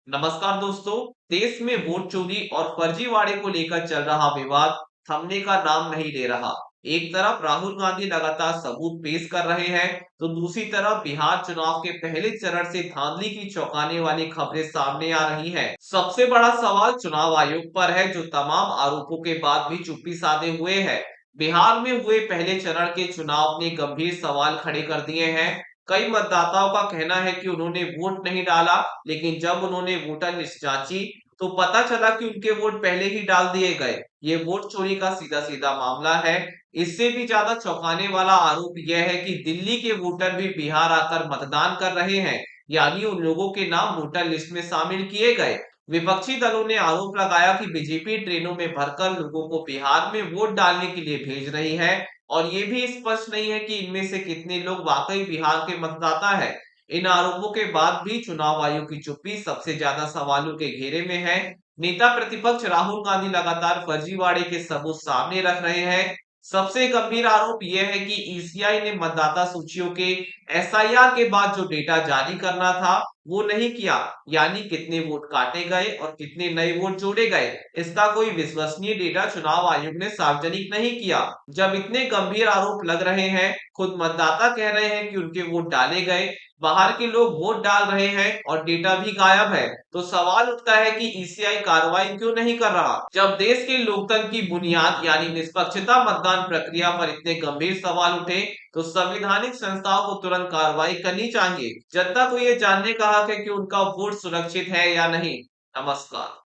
नमस्कार दोस्तों। देश में वोट चोरी और फर्जीवाड़े को लेकर चल रहा विवाद थमने का नाम नहीं ले रहा। एक तरफ राहुल गांधी लगातार सबूत पेश कर रहे हैं, तो दूसरी तरफ बिहार चुनाव के पहले चरण से धांधली की चौंकाने वाली खबरें सामने आ रही हैं। सबसे बड़ा सवाल चुनाव आयोग पर है, जो तमाम आरोपों के बाद भी चुप्पी साधे हुए है। बिहार में हुए पहले चरण के चुनाव ने गंभीर सवाल खड़े कर दिए हैं। कई मतदाताओं का कहना है कि उन्होंने वोट नहीं डाला, लेकिन जब उन्होंने वोटर लिस्ट जांची तो पता चला कि उनके वोट पहले ही डाल दिए गए। ये वोट चोरी का सीधा सीधा मामला है। इससे भी ज्यादा चौंकाने वाला आरोप यह है कि दिल्ली के वोटर भी बिहार आकर मतदान कर रहे हैं, यानी उन लोगों के नाम वोटर लिस्ट में शामिल किए गए। विपक्षी दलों ने आरोप लगाया कि बीजेपी ट्रेनों में भरकर लोगों को बिहार में वोट डालने के लिए भेज रही है, और ये भी स्पष्ट नहीं है कि इनमें से कितने लोग वाकई बिहार के मतदाता है। इन आरोपों के बाद भी चुनाव आयोग की चुप्पी सबसे ज्यादा सवालों के घेरे में है। नेता प्रतिपक्ष राहुल गांधी लगातार फर्जीवाड़े के सबूत सामने रख रहे हैं। सबसे गंभीर आरोप यह है कि ईसीआई ने मतदाता सूचियों के एसआईआर के बाद जो डेटा जारी करना था वो नहीं किया, यानी कितने वोट काटे गए और कितने नए वोट जोड़े गए, इसका कोई विश्वसनीय डेटा चुनाव आयोग ने सार्वजनिक नहीं किया। जब इतने गंभीर आरोप लग रहे हैं, खुद मतदाता कह रहे हैं कि उनके वोट डाले गए, बाहर के लोग वोट डाल रहे हैं और डेटा भी गायब है, तो सवाल उठता है कि ईसीआई कार्रवाई क्यों नहीं कर रहा। जब देश के लोकतंत्र की बुनियाद यानी निष्पक्षता मतदान प्रक्रिया पर इतने गंभीर सवाल उठे, तो संवैधानिक संस्थाओं को तुरंत कार्रवाई करनी चाहिए। जनता को यह जानने का हक है कि उनका वोट सुरक्षित है या नहीं। नमस्कार।